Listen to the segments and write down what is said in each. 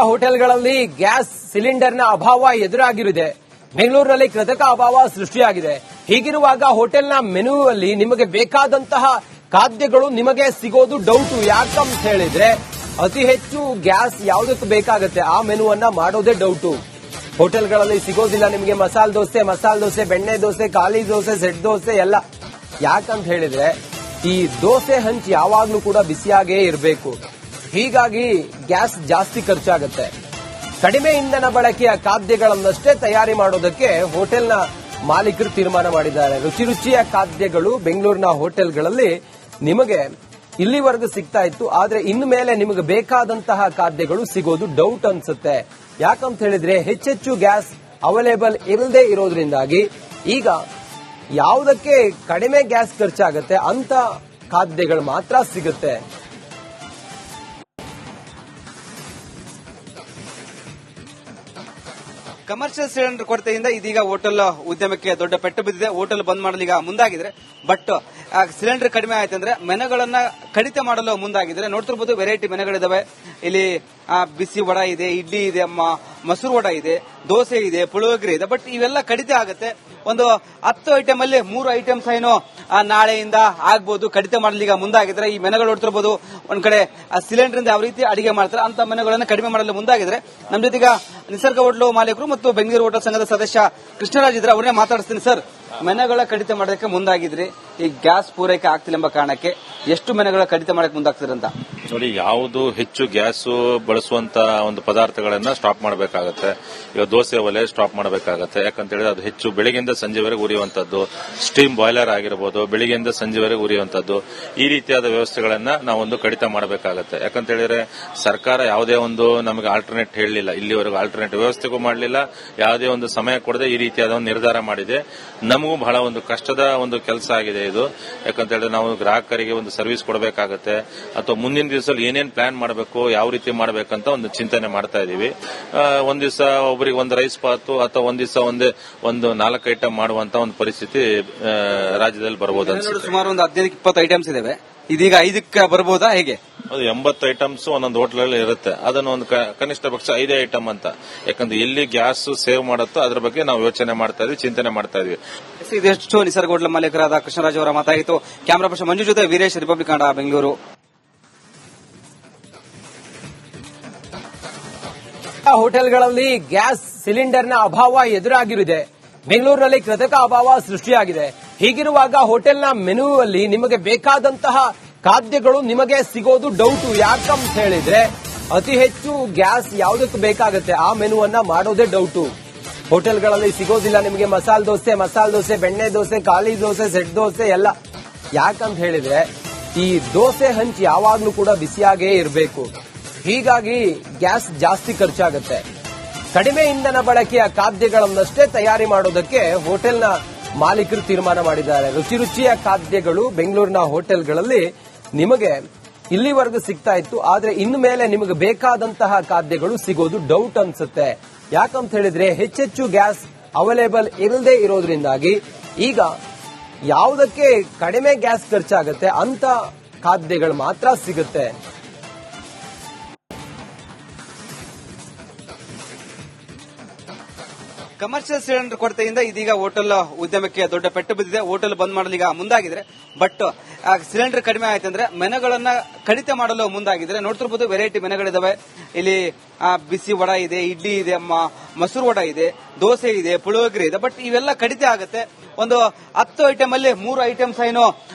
ಹೋಟೆಲ್ಗಳಲ್ಲಿ ಗ್ಯಾಸ್ ಸಿಲಿಂಡರ್ನ ಅಭಾವ ಎದುರಾಗಿರುತ್ತದೆ. ಬೆಂಗಳೂರಿನಲ್ಲಿ ಕೃತಕ ಅಭಾವ ಸೃಷ್ಟಿಯಾಗಿದೆ. ಹೀಗಿರುವಾಗ ಹೋಟೆಲ್ನ ಮೆನುವಲ್ಲಿ ನಿಮಗೆ ಬೇಕಾದಂತಹ ಖಾದ್ಯಗಳು ನಿಮಗೆ ಸಿಗೋದು ಡೌಟು. ಯಾಕಂತ ಹೇಳಿದ್ರೆ ಅತಿ ಹೆಚ್ಚು ಗ್ಯಾಸ್ ಯಾವುದಕ್ಕೆ ಬೇಕಾಗುತ್ತೆ ಆ ಮೆನುವನ್ನ ಮಾಡೋದೇ ಡೌಟು. ಹೋಟೆಲ್ಗಳಲ್ಲಿ ಸಿಗೋದಿಲ್ಲ ನಿಮಗೆ ಮಸಾಲೆ ದೋಸೆ, ಬೆಣ್ಣೆ ದೋಸೆ, ಖಾಲಿ ದೋಸೆ, ಸೆಟ್ ದೋಸೆ ಎಲ್ಲ. ಯಾಕಂತ ಹೇಳಿದ್ರೆ ಈ ದೋಸೆ ಹಂಚು ಯಾವಾಗ್ಲೂ ಕೂಡ ಬಿಸಿಯಾಗೇ ಇರಬೇಕು. ಹೀಗಾಗಿ ಗ್ಯಾಸ್ ಜಾಸ್ತಿ ಖರ್ಚಾಗುತ್ತೆ. ಕಡಿಮೆ ಇಂಧನ ಬಳಕೆಯ ಖಾದ್ಯಗಳನ್ನಷ್ಟೇ ತಯಾರಿ ಮಾಡೋದಕ್ಕೆ ಹೋಟೆಲ್ನ ಮಾಲೀಕರು ತೀರ್ಮಾನ ಮಾಡಿದ್ದಾರೆ. ರುಚಿಯ ಖಾದ್ಯಗಳು ಬೆಂಗಳೂರಿನ ಹೋಟೆಲ್ಗಳಲ್ಲಿ ನಿಮಗೆ ಇಲ್ಲಿವರೆಗೂ ಸಿಗ್ತಾ ಇತ್ತು. ಆದ್ರೆ ಇನ್ನು ಮೇಲೆ ನಿಮಗೆ ಬೇಕಾದಂತಹ ಖಾದ್ಯಗಳು ಸಿಗೋದು ಡೌಟ್ ಅನ್ಸುತ್ತೆ. ಯಾಕಂತ ಹೇಳಿದ್ರೆ ಹೆಚ್ಚೆಚ್ಚು ಗ್ಯಾಸ್ ಅವೈಲೇಬಲ್ ಇಲ್ಲದೆ ಇರೋದ್ರಿಂದಾಗಿ ಈಗ ಯಾವುದಕ್ಕೆ ಕಡಿಮೆ ಗ್ಯಾಸ್ ಖರ್ಚಾಗುತ್ತೆ ಅಂತ ಖಾದ್ಯಗಳು ಮಾತ್ರ ಸಿಗುತ್ತೆ. ಕಮರ್ಷಿಯಲ್ ಸಿಲಿಂಡರ್ ಕೊರತೆಯಿಂದ ಇದೀಗ ಹೋಟೆಲ್ ಉದ್ಯಮಕ್ಕೆ ದೊಡ್ಡ ಪೆಟ್ಟು ಬಿದ್ದಿದೆ. ಹೋಟೆಲ್ ಬಂದ್ ಮಾಡಲು ಈಗ ಮುಂದಾಗಿದ್ರೆ, ಬಟ್ ಸಿಲಿಂಡರ್ ಕಡಿಮೆ ಆಯ್ತಂದ್ರೆ ಮೆನುಗಳನ್ನ ಕಡಿತ ಮಾಡಲು ಮುಂದಾಗಿದ್ರೆ. ನೋಡ್ತಿರ್ಬೋದು, ವೆರೈಟಿ ಮೆನುಗಳಿದಾವೆ. ಇಲ್ಲಿ ಬಿಸಿ ವಡ ಇದೆ, ಇಡ್ಲಿ ಇದೆ, ಮೊಸರು ವಡ ಇದೆ, ದೋಸೆ ಇದೆ, ಪುಳಿಯೋಗರೆ ಇದೆ. ಬಟ್ ಇವೆಲ್ಲ ಕಡಿತ ಆಗುತ್ತೆ. ಒಂದು 10 ಐಟಮ್ ಅಲ್ಲಿ 3 ಐಟಮ್ಸ್ ಏನೋ ನಾಳೆಯಿಂದ ಆಗ್ಬಹುದು. ಕಡಿತ ಮಾಡಲು ಈಗ ಮುಂದಾಗಿದ್ರೆ ಈ ಮೆನುಗಳು ನೋಡ್ತಿರ್ಬೋದು. ಒಂದ್ ಕಡೆ ಸಿಲಿಂಡರ್ ಇಂದ ಯಾವ ರೀತಿ ಅಡಿಗೆ ಮಾಡ್ತಾರೆ ಅಂತ ಮೆನುಗಳನ್ನು ಕಡಿಮೆ ಮಾಡಲು ಮುಂದಾಗಿದ್ರೆ. ನಮ್ಮ ಜೊತೆಗ ನಿಸರ್ಗ ಹೋಟ್ಲು ಮಾಲೀಕರು ಮತ್ತು ಬೆಂಗಳೂರು ಹೋಟೆಲ್ ಸಂಘದ ಸದಸ್ಯ ಕೃಷ್ಣರಾಜ್ ಇದ್ರೆ, ಅವ್ರನ್ನೇ ಮಾತಾಡಿಸ್ತೀನಿ. ಸರ್, ಮೆನುಗಳ ಕಡಿತ ಮಾಡೋದಕ್ಕೆ ಮುಂದಾಗಿದ್ರಿ, ಈ ಗ್ಯಾಸ್ ಪೂರೈಕೆ ಆಗ್ತಿಲ್ಲ ಎಂಬ ಕಾರಣಕ್ಕೆ ಎಷ್ಟು ಮೆನುಗಳ ಕಡಿತ ಮಾಡಕ್ಕೆ ಮುಂದಾಗ್ತಿದ್ರಿ ಅಂತ ನೋಡಿ. ಯಾವುದು ಹೆಚ್ಚು ಗ್ಯಾಸ್ ಬಳಸುವಂತ ಒಂದು ಪದಾರ್ಥಗಳನ್ನ ಸ್ಟಾಪ್ ಮಾಡಬೇಕಾಗತ್ತೆ. ಈಗ ದೋಸೆ ಒಲೆ ಸ್ಟಾಪ್ ಮಾಡಬೇಕಾಗತ್ತೆ. ಯಾಕಂತ ಹೇಳಿದ್ರೆ ಅದು ಹೆಚ್ಚು ಬೆಳಿಗ್ಗೆಯಿಂದ ಸಂಜೆವರೆಗೆ ಉರಿಯುವಂತದ್ದು. ಸ್ಟೀಮ್ ಬಾಯ್ಲರ್ ಆಗಿರಬಹುದು, ಬೆಳಿಗ್ಗೆಯಿಂದ ಸಂಜೆವರೆಗೆ ಉರಿಯುವಂತದ್ದು. ಈ ರೀತಿಯಾದ ವ್ಯವಸ್ಥೆಗಳನ್ನ ನಾವೊಂದು ಕಡಿತ ಮಾಡಬೇಕಾಗತ್ತೆ. ಯಾಕಂತ ಹೇಳಿದ್ರೆ ಸರ್ಕಾರ ಯಾವುದೇ ಒಂದು ನಮಗೆ ಆಲ್ಟರ್ನೇಟ್ ಹೇಳಲಿಲ್ಲ, ಇಲ್ಲಿವರೆಗೂ ಆಲ್ಟರ್ನೇಟ್ ವ್ಯವಸ್ಥೆಗೂ ಮಾಡಲಿಲ್ಲ. ಯಾವುದೇ ಒಂದು ಸಮಯ ಕೊಡದೆ ಈ ರೀತಿಯಾದ ಒಂದು ನಿರ್ಧಾರ ಮಾಡಿದೆ. ನಮಗೂ ಬಹಳ ಒಂದು ಕಷ್ಟದ ಒಂದು ಕೆಲಸ ಆಗಿದೆ ಇದು. ಯಾಕಂತ ಹೇಳಿದ್ರೆ ನಾವು ಗ್ರಾಹಕರಿಗೆ ಒಂದು ಸರ್ವಿಸ್ ಕೊಡಬೇಕಾಗತ್ತೆ, ಅಥವಾ ಮುಂದಿನ ದಿವಸದಲ್ಲಿ ಏನೇನು ಪ್ಲಾನ್ ಮಾಡಬೇಕು, ಯಾವ ರೀತಿ ಮಾಡಬೇಕಂತ ಒಂದು ಚಿಂತನೆ ಮಾಡ್ತಾ ಇದೀವಿ. ಒಂದ್ ದಿವಸ ಒಬ್ಬರಿಗೆ ಒಂದು ರೈಸ್ ಬಾತು ಅಥವಾ ಒಂದ್ ದಿವಸ ಒಂದು 4 ಐಟಮ್ ಮಾಡುವಂತ ಒಂದು ಪರಿಸ್ಥಿತಿ ರಾಜ್ಯದಲ್ಲಿ ಬರಬಹುದು. ಸುಮಾರು ಒಂದು 15-20 ಐಟಮ್ಸ್ ಇದಾವೆ. ಇದೀಗ 5ಕ್ಕೆ ಬರಬಹುದಾ? ಹೇಗೆ? ಅದು 80 ಐಟಮ್ಸ್ ಒಂದೊಂದು ಹೋಟೆಲ್ ಇರುತ್ತೆ. ಅದನ್ನು ಒಂದು ಕನಿಷ್ಠ ಪಕ್ಷ 5 ಐಟಮ್ ಅಂತ. ಯಾಕಂದ್ರೆ ಎಲ್ಲಿ ಗ್ಯಾಸ್ ಸೇವ್ ಮಾಡುತ್ತೋ ಅದ್ರ ಬಗ್ಗೆ ನಾವು ಯೋಚನೆ ಮಾಡ್ತಾ ಇದೀವಿ, ಚಿಂತನೆ ಮಾಡ್ತಾ ಇದೀವಿ. ಇದೆಷ್ಟು ನಿಸರ್ಗ ಹೋಟೆಲ್ ಮಾಲೀಕರಾದ ಕೃಷ್ಣರಾಜ್ ಅವರ ಮಾತಾಯಿತು. ಕ್ಯಾಮರಾ ಪರ್ಸನ್ ಮಂಜು ಜೊತೆ ವೀರೇಶ್, ರಿಪಬ್ಲಿಕ್ ಕನ್ನಡ, ಬೆಂಗಳೂರು. ಹೋಟೆಲ್ಗಳಲ್ಲಿ ಗ್ಯಾಸ್ ಸಿಲಿಂಡರ್ನ ಅಭಾವ ಎದುರಾಗಿರುತ್ತದೆ. ಬೆಂಗಳೂರಿನಲ್ಲಿ ಕೃತಕ ಅಭಾವ ಸೃಷ್ಟಿಯಾಗಿದೆ. ಹೀಗಿರುವಾಗ ಹೋಟೆಲ್ನ ಮೆನುವಲ್ಲಿ ನಿಮಗೆ ಬೇಕಾದಂತಹ ಖಾದ್ಯಗಳು ನಿಮಗೆ ಸಿಗೋದು ಡೌಟು. ಯಾಕಂತ ಹೇಳಿದ್ರೆ ಅತಿ ಹೆಚ್ಚು ಗ್ಯಾಸ್ ಯಾವುದಕ್ಕೆ ಬೇಕಾಗುತ್ತೆ ಆ ಮೆನುವನ್ನ ಮಾಡೋದೇ ಡೌಟು. ಹೋಟೆಲ್ಗಳಲ್ಲಿ ಸಿಗೋದಿಲ್ಲ ನಿಮಗೆ ಮಸಾಲೆ ದೋಸೆ, ಬೆಣ್ಣೆ ದೋಸೆ, ಖಾಲಿ ದೋಸೆ, ಸೆಟ್ ದೋಸೆ ಎಲ್ಲ. ಯಾಕಂತ ಹೇಳಿದ್ರೆ ಈ ದೋಸೆ ಹಂಚು ಯಾವಾಗ್ಲೂ ಕೂಡ ಬಿಸಿಯಾಗೇ ಇರಬೇಕು. ಹೀಗಾಗಿ ಗ್ಯಾಸ್ ಜಾಸ್ತಿ ಖರ್ಚಾಗುತ್ತೆ. ಕಡಿಮೆ ಇಂಧನ ಬಳಕೆಯ ಖಾದ್ಯಗಳನ್ನಷ್ಟೇ ತಯಾರಿ ಮಾಡೋದಕ್ಕೆ ಹೋಟೆಲ್ನ ಮಾಲೀಕರು ತೀರ್ಮಾನ ಮಾಡಿದ್ದಾರೆ. ರುಚಿಯ ಖಾದ್ಯಗಳು ಬೆಂಗಳೂರಿನ ಹೋಟೆಲ್ಗಳಲ್ಲಿ ನಿಮಗೆ ಇಲ್ಲಿವರೆಗೂ ಸಿಗ್ತಾ ಇತ್ತು. ಆದ್ರೆ ಇನ್ನು ಮೇಲೆ ನಿಮಗೆ ಬೇಕಾದಂತಹ ಖಾದ್ಯಗಳು ಸಿಗೋದು ಡೌಟ್ ಅನ್ಸುತ್ತೆ. ಯಾಕಂತ ಹೇಳಿದ್ರೆ ಹೆಚ್ಚೆಚ್ಚು ಗ್ಯಾಸ್ ಅವೈಲೇಬಲ್ ಇಲ್ಲದೆ ಇರೋದ್ರಿಂದಾಗಿ ಈಗ ಯಾವುದಕ್ಕೆ ಕಡಿಮೆ ಗ್ಯಾಸ್ ಖರ್ಚಾಗುತ್ತೆ ಅಂತ ಖಾದ್ಯಗಳು ಮಾತ್ರ ಸಿಗುತ್ತೆ. ಕಮರ್ಷಿಯಲ್ ಸಿಲಿಂಡರ್ ಕೊರತೆಯಿಂದ ಇದೀಗ ಹೋಟೆಲ್ ಉದ್ಯಮಕ್ಕೆ ದೊಡ್ಡ ಪೆಟ್ಟು ಬಿದ್ದಿದೆ. ಹೋಟೆಲ್ ಬಂದ್ ಮಾಡಲು ಈಗ ಮುಂದಾಗಿದ್ರೆ, ಬಟ್ ಸಿಲಿಂಡರ್ ಕಡಿಮೆ ಆಯ್ತಂದ್ರೆ ಮೆನುಗಳನ್ನ ಕಡಿತ ಮಾಡಲು ಮುಂದಾಗಿದ್ರೆ. ನೋಡ್ತಿರ್ಬೋದು, ವೆರೈಟಿ ಮೆನುಗಳಿದಾವೆ. ಇಲ್ಲಿ ಬಿಸಿ ವಡ ಇದೆ, ಇಡ್ಲಿ ಇದೆ, ಮೊಸರು ವಡ ಇದೆ, ದೋಸೆ ಇದೆ, ಪುಳಿಯೋಗರೆ ಇದೆ. ಬಟ್ ಇವೆಲ್ಲ ಕಡಿತ ಆಗುತ್ತೆ. ಒಂದು 10 ಐಟಮ್ ಅಲ್ಲಿ 3 ಐಟಮ್ಸ್ ಏನೋ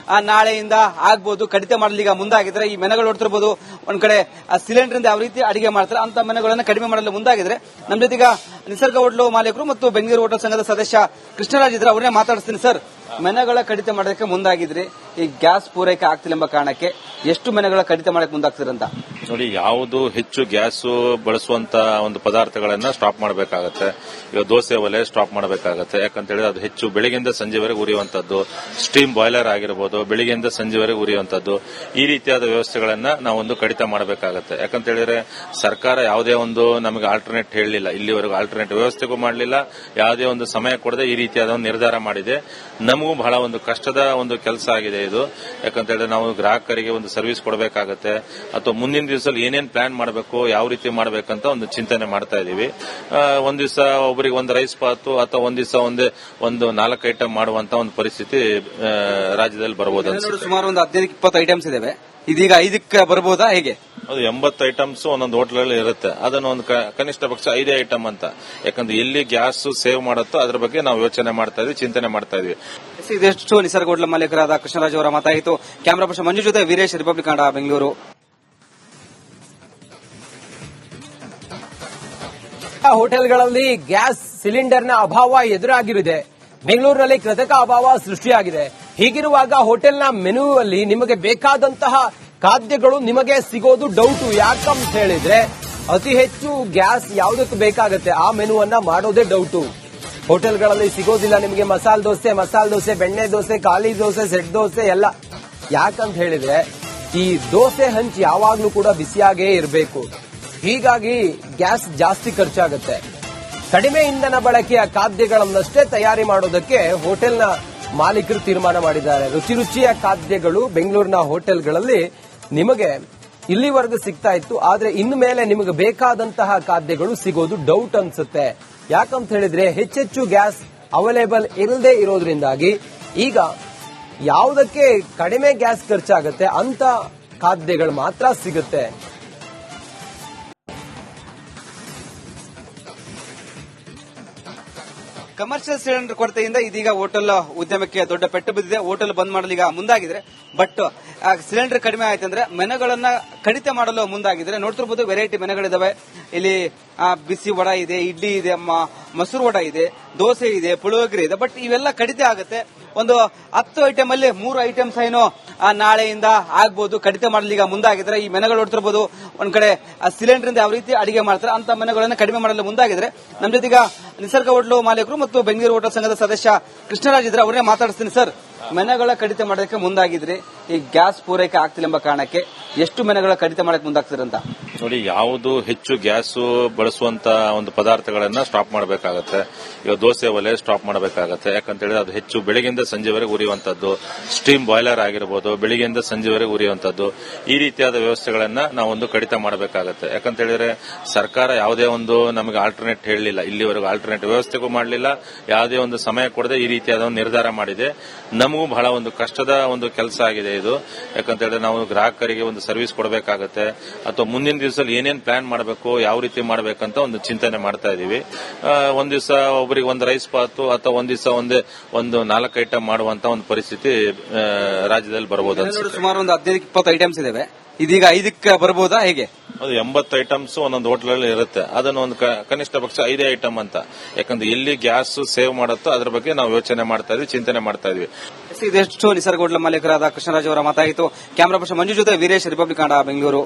ನಾಳೆಯಿಂದ ಆಗ್ಬಹುದು. ಕಡಿತ ಮಾಡಲು ಈಗ ಮುಂದಾಗಿದ್ರೆ ಈ ಮೆನುಗಳು ನೋಡ್ತಿರ್ಬೋದು. ಒಂದ್ ಕಡೆ ಸಿಲಿಂಡರ್ ಇಂದ ಯಾವ ರೀತಿ ಅಡಿಗೆ ಮಾಡ್ತಾರೆ ಅಂತ ಮೆನುಗಳನ್ನು ಕಡಿಮೆ ಮಾಡಲು ಮುಂದಾಗಿದ್ರೆ. ನಮ್ಮ ಜೊತೆಗ ನಿಸರ್ಗ ಹೋಟ್ಲು ಮಾಲೀಕರು ಮತ್ತು ಬೆಂಗಳೂರು ಹೋಟೆಲ್ ಸಂಘದ ಸದಸ್ಯ ಕೃಷ್ಣರಾಜ್ ಇದ್ರೆ, ಅವ್ರನ್ನೇ ಮಾತಾಡಿಸ್ತೀನಿ. ಸರ್, ಮೆನುಗಳ ಕಡಿತ ಮಾಡೋದಕ್ಕೆ ಮುಂದಾಗಿದ್ರಿ, ಈ ಗ್ಯಾಸ್ ಪೂರೈಕೆ ಆಗ್ತಿಲ್ಲ ಎಂಬ ಕಾರಣಕ್ಕೆ ಎಷ್ಟು ಮೆನುಗಳ ಕಡಿತ ಮಾಡಕ್ಕೆ ಮುಂದಾಗ್ತಿರಂತ ನೋಡಿ. ಯಾವುದು ಹೆಚ್ಚು ಗ್ಯಾಸ್ ಬಳಸುವಂತ ಒಂದು ಪದಾರ್ಥಗಳನ್ನ ಸ್ಟಾಪ್ ಮಾಡಬೇಕಾಗತ್ತೆ. ಈಗ ದೋಸೆ ಒಲೆ ಸ್ಟಾಪ್ ಮಾಡಬೇಕಾಗತ್ತೆ. ಯಾಕಂತ ಹೇಳಿದ್ರೆ ಅದು ಹೆಚ್ಚು ಬೆಳಿಗ್ಗೆಯಿಂದ ಸಂಜೆವರೆಗೆ ಉರಿಯುವಂತದ್ದು. ಸ್ಟೀಮ್ ಬಾಯ್ಲರ್ ಆಗಿರಬಹುದು, ಬೆಳಿಗ್ಗೆಯಿಂದ ಸಂಜೆವರೆಗೆ ಉರಿಯುವಂತದ್ದು. ಈ ರೀತಿಯಾದ ವ್ಯವಸ್ಥೆಗಳನ್ನ ನಾವೊಂದು ಕಡಿತ ಮಾಡಬೇಕಾಗತ್ತೆ. ಯಾಕಂತ ಹೇಳಿದ್ರೆ ಸರ್ಕಾರ ಯಾವುದೇ ಒಂದು ನಮಗೆ ಆಲ್ಟರ್ನೇಟ್ ಹೇಳಲಿಲ್ಲ, ಇಲ್ಲಿವರೆಗೂ ಆಲ್ಟರ್ನೇಟ್ ವ್ಯವಸ್ಥೆಗೂ ಮಾಡಲಿಲ್ಲ. ಯಾವುದೇ ಒಂದು ಸಮಯ ಕೊಡದೆ ಈ ರೀತಿಯಾದ ಒಂದು ನಿರ್ಧಾರ ಮಾಡಿದೆ. ನಮಗೂ ಬಹಳ ಒಂದು ಕಷ್ಟದ ಒಂದು ಕೆಲಸ ಆಗಿದೆ ಇದು. ಯಾಕಂತ ಹೇಳಿದ್ರೆ ನಾವು ಗ್ರಾಹಕರಿಗೆ ಒಂದು ಸರ್ವಿಸ್ ಕೊಡಬೇಕಾಗತ್ತೆ, ಅಥವಾ ಮುಂದಿನ ದಿವಸದಲ್ಲಿ ಏನೇನ್ ಪ್ಲಾನ್ ಮಾಡಬೇಕು, ಯಾವ ರೀತಿ ಮಾಡಬೇಕಂತ ಒಂದು ಚಿಂತನೆ ಮಾಡ್ತಾ ಇದೀವಿ. ಒಂದ್ ದಿವಸ ಒಬ್ಬರಿಗೆ ಒಂದು ರೈಸ್ ಬಾತು ಅಥವಾ ಒಂದ್ ದಿವಸ ಒಂದು 4 ಐಟಮ್ ಮಾಡುವಂತ ಒಂದು ಪರಿಸ್ಥಿತಿ ರಾಜ್ಯದಲ್ಲಿ ಬರಬಹುದು ಅನ್ಸುತ್ತೆ. ಸುಮಾರು ಒಂದು 15-20 ಐಟಮ್ಸ್ ಇದಾವೆ, ಇದೀಗ 5ಕ್ಕೆ ಬರಬಹುದಾ ಹೇಗೆ? ಅದು 80 ಐಟಮ್ಸ್ ಒಂದೊಂದು ಹೋಟೆಲ್ ಇರುತ್ತೆ. ಅದನ್ನು ಒಂದು ಕನಿಷ್ಠ ಪಕ್ಷ 5 ಐಟಮ್ ಅಂತ, ಯಾಕಂದ್ರೆ ಎಲ್ಲಿ ಗ್ಯಾಸ್ ಸೇವ್ ಮಾಡುತ್ತೋ ಅದ್ರ ಬಗ್ಗೆ ನಾವು ಯೋಚನೆ ಮಾಡ್ತಾ ಇದೀವಿ, ಚಿಂತನೆ ಮಾಡ್ತಾ ಇದೀವಿ. ಇದೆಷ್ಟು ನಿಸರ್ಗ ಹೋಟೆಲ್ ಮಾಲೀಕರಾದ ಕೃಷ್ಣರಾಜ್ ಅವರ ಮಾತಾಯಿತು. ಕ್ಯಾಮರಾ ಪರ್ಸನ್ ಮಂಜು ಜೊತೆ ವೀರೇಶ್, ರಿಪಬ್ಲಿಕ್ ಕನ್ನಡ, ಬೆಂಗಳೂರು. ಹೋಟೆಲ್ಗಳಲ್ಲಿ ಗ್ಯಾಸ್ ಸಿಲಿಂಡರ್ನ ಅಭಾವ ಎದುರಾಗಿರುತ್ತದೆ. ಬೆಂಗಳೂರಿನಲ್ಲಿ ಕೃತಕ ಅಭಾವ ಸೃಷ್ಟಿಯಾಗಿದೆ. ಹೀಗಿರುವಾಗ ಹೋಟೆಲ್ನ ಮೆನು ಅಲ್ಲಿ ನಿಮಗೆ ಬೇಕಾದಂತಹ ಖಾದ್ಯಗಳು ನಿಮಗೆ ಸಿಗೋದು ಡೌಟು. ಯಾಕಂತ ಹೇಳಿದ್ರೆ ಅತಿ ಹೆಚ್ಚು ಗ್ಯಾಸ್ ಯಾವುದಕ್ಕೆ ಬೇಕಾಗುತ್ತೆ ಆ ಮೆನುವನ್ನ ಮಾಡೋದೇ ಡೌಟು. ಹೋಟೆಲ್ಗಳಲ್ಲಿ ಸಿಗೋದಿಲ್ಲ ನಿಮಗೆ ಮಸಾಲೆ ದೋಸೆ, ಬೆಣ್ಣೆ ದೋಸೆ, ಖಾಲಿ ದೋಸೆ, ಸೆಟ್ ದೋಸೆ ಎಲ್ಲ. ಯಾಕಂತ ಹೇಳಿದ್ರೆ ಈ ದೋಸೆ ಹಂಚು ಯಾವಾಗ್ಲೂ ಕೂಡ ಬಿಸಿಯಾಗೇ ಇರಬೇಕು. ಹೀಗಾಗಿ ಗ್ಯಾಸ್ ಜಾಸ್ತಿ ಖರ್ಚಾಗುತ್ತೆ. ಕಡಿಮೆ ಇಂಧನ ಬಳಕೆಯ ಖಾದ್ಯಗಳನ್ನಷ್ಟೇ ತಯಾರಿ ಮಾಡೋದಕ್ಕೆ ಹೋಟೆಲ್ನ ಮಾಲೀಕರು ತೀರ್ಮಾನ ಮಾಡಿದ್ದಾರೆ. ರುಚಿಯ ಖಾದ್ಯಗಳು ಬೆಂಗಳೂರಿನ ಹೋಟೆಲ್ಗಳಲ್ಲಿ ನಿಮಗೆ ಇಲ್ಲಿವರೆಗೂ ಸಿಗ್ತಾ ಇತ್ತು, ಆದ್ರೆ ಇನ್ನು ಮೇಲೆ ನಿಮಗೆ ಬೇಕಾದಂತಹ ಖಾದ್ಯಗಳು ಸಿಗೋದು ಡೌಟ್ ಅನ್ಸುತ್ತೆ. ಯಾಕಂತ ಹೇಳಿದ್ರೆ ಹೆಚ್ಚೆಚ್ಚು ಗ್ಯಾಸ್ ಅವೈಲೇಬಲ್ ಇಲ್ಲದೆ ಇರೋದ್ರಿಂದಾಗಿ ಈಗ ಯಾವುದಕ್ಕೆ ಕಡಿಮೆ ಗ್ಯಾಸ್ ಖರ್ಚಾಗುತ್ತೆ ಅಂತ ಖಾದ್ಯಗಳು ಮಾತ್ರ ಸಿಗುತ್ತೆ. ಕಮರ್ಷಿಯಲ್ ಸಿಲಿಂಡರ್ ಕೊರತೆಯಿಂದ ಇದೀಗ ಹೋಟೆಲ್ ಉದ್ಯಮಕ್ಕೆ ದೊಡ್ಡ ಪೆಟ್ಟು ಬಿದ್ದಿದೆ. ಹೋಟೆಲ್ ಬಂದ್ ಮಾಡಲು ಈಗ ಮುಂದಾಗಿದ್ರೆ, ಬಟ್ ಸಿಲಿಂಡರ್ ಕಡಿಮೆ ಆಯ್ತಂದ್ರೆ ಮೆನುಗಳನ್ನ ಕಡಿತ ಮಾಡಲು ಮುಂದಾಗಿದ್ರೆ. ನೋಡ್ತಿರ್ಬೋದು ವೆರೈಟಿ ಮೆನುಗಳಿದಾವೆ. ಇಲ್ಲಿ ಬಿಸಿ ವಡ ಇದೆ, ಇಡ್ಲಿ ಇದೆ, ಮೊಸರು ವಡ ಇದೆ, ದೋಸೆ ಇದೆ, ಪುಳಿಯೋಗರೆ ಇದೆ. ಬಟ್ ಇವೆಲ್ಲ ಕಡಿತ ಆಗುತ್ತೆ. ಒಂದು 10 ಐಟಮ್ ಅಲ್ಲಿ 3 ಐಟಮ್ಸ್ ಏನೋ ನಾಳೆಯಿಂದ ಆಗ್ಬಹುದು. ಕಡಿತ ಮಾಡಲು ಈಗ ಮುಂದಾಗಿದ್ರೆ ಈ ಮೆನುಗಳು ನೋಡ್ತಿರ್ಬೋದು. ಒಂದ್ ಕಡೆ ಸಿಲಿಂಡರ್ ಇಂದ ಯಾವ ರೀತಿ ಅಡಿಗೆ ಮಾಡ್ತಾರೆ ಅಂತ ಮೆನುಗಳನ್ನ ಕಡಿಮೆ ಮಾಡಲು ಮುಂದಾಗಿದ್ರೆ. ನಮ್ಮ ಜೊತೆಗ ನಿಸರ್ಗ ಹೋಟೆಲ್ ಮಾಲೀಕರು ಮತ್ತು ಬೆಂಗಳೂರು ಹೋಟೆಲ್ ಸಂಘದ ಸದಸ್ಯ ಕೃಷ್ಣರಾಜ್ ಇದ್ರೆ, ಅವರನ್ನೇ ಮಾತಾಡಿಸ್ತೀನಿ. ಸರ್, ಮೆನುಗಳ ಕಡಿತ ಮಾಡೋದಕ್ಕೆ ಮುಂದಾಗಿದ್ರಿ, ಈ ಗ್ಯಾಸ್ ಪೂರೈಕೆ ಆಗ್ತಿಲ್ಲ ಎಂಬ ಕಾರಣಕ್ಕೆ ಎಷ್ಟು ಮೆನುಗಳ ಕಡಿತ ಮಾಡಕ್ಕೆ ಮುಂದಾಗ್ತಿರಂತ ನೋಡಿ. ಯಾವುದು ಹೆಚ್ಚು ಗ್ಯಾಸ್ ಬಳಸುವಂತ ಒಂದು ಪದಾರ್ಥಗಳನ್ನ ಸ್ಟಾಪ್ ಮಾಡಬೇಕಾಗತ್ತೆ. ಈಗ ದೋಸೆ ಒಲೆ ಸ್ಟಾಪ್ ಮಾಡಬೇಕಾಗತ್ತೆ. ಯಾಕಂತ ಹೇಳಿದ್ರೆ ಅದು ಹೆಚ್ಚು ಬೆಳಗ್ಗೆಯಿಂದ ಸಂಜೆವರೆಗೆ ಉರಿಯುವಂತದ್ದು, ಸ್ಟೀಮ್ ಬಾಯ್ಲರ್ ಆಗಿರಬಹುದು, ಬೆಳಗ್ಗೆಯಿಂದ ಸಂಜೆವರೆಗೆ ಉರಿಯುವಂತದ್ದು, ಈ ರೀತಿಯಾದ ವ್ಯವಸ್ಥೆಗಳನ್ನ ನಾವೊಂದು ಕಡಿತ ಮಾಡಬೇಕಾಗತ್ತೆ. ಯಾಕಂತ ಹೇಳಿದ್ರೆ ಸರ್ಕಾರ ಯಾವುದೇ ಒಂದು ನಮಗೆ ಆಲ್ಟರ್ನೇಟ್ ಹೇಳಲಿಲ್ಲ, ಇಲ್ಲಿವರೆಗೂ ಆಲ್ಟರ್ನೇಟ್ ವ್ಯವಸ್ಥೆಗೂ ಮಾಡಲಿಲ್ಲ, ಯಾವುದೇ ಒಂದು ಸಮಯ ಕೊಡದೆ ಈ ರೀತಿಯಾದ ಒಂದು ನಿರ್ಧಾರ ಮಾಡಿದೆ. ನಮಗೂ ಬಹಳ ಒಂದು ಕಷ್ಟದ ಒಂದು ಕೆಲಸ ಆಗಿದೆ ಇದು. ಯಾಕಂತ ಹೇಳಿದ್ರೆ ನಾವು ಗ್ರಾಹಕರಿಗೆ ಒಂದು ಸರ್ವಿಸ್ ಕೊಡಬೇಕಾಗತ್ತೆ, ಅಥವಾ ಮುಂದಿನ ದಿವಸದಲ್ಲಿ ಏನೇನ್ ಪ್ಲಾನ್ ಮಾಡಬೇಕು, ಯಾವ ರೀತಿ ಮಾಡಬೇಕಂತ ಒಂದು ಚಿಂತನೆ ಮಾಡ್ತಾ ಇದೀವಿ. ಒಂದ್ ದಿವಸ ಒಬ್ಬರಿಗೆ ಒಂದು ರೈಸ್ ಬಾತು ಅಥವಾ ಒಂದ್ ದಿವಸ ಒಂದು 4 ಐಟಮ್ ಮಾಡುವಂತ ಒಂದು ಪರಿಸ್ಥಿತಿ ರಾಜ್ಯದಲ್ಲಿ ಬರಬಹುದು ಅನ್ಸುತ್ತೆ. ಸುಮಾರು ಒಂದು 15-20 ಐಟಮ್ಸ್ ಇದಾವೆ, ಇದೀಗ 5ಕ್ಕೆ ಬರಬಹುದಾ ಹೇಗೆ? ಅದು 80 ಐಟಮ್ಸ್ ಒಂದೊಂದು ಹೋಟೆಲ್ ಇರುತ್ತೆ. ಅದನ್ನು ಒಂದು ಕನಿಷ್ಠ ಪಕ್ಷ 5 ಐಟಮ್ ಅಂತ, ಯಾಕಂದ್ರೆ ಎಲ್ಲಿ ಗ್ಯಾಸ್ ಸೇವ್ ಮಾಡುತ್ತೋ ಅದ್ರ ಬಗ್ಗೆ ನಾವು ಯೋಚನೆ ಮಾಡ್ತಾ ಇದೀವಿ, ಚಿಂತನೆ ಮಾಡ್ತಾ ಇದೀವಿ. ಇದೆಷ್ಟು ನಿಸರ್ಗ ಹೋಟೆಲ್ ಮಾಲೀಕರಾದ ಕೃಷ್ಣರಾಜ್ ಅವರ ಮಾತಾಯಿತು. ಕ್ಯಾಮರಾ ಪರ್ಸನ್ ಮಂಜು ಜೊತೆ ವೀರೇಶ್, ರಿಪಬ್ಲಿಕ್ ಕನ್ನಡ, ಬೆಂಗಳೂರು.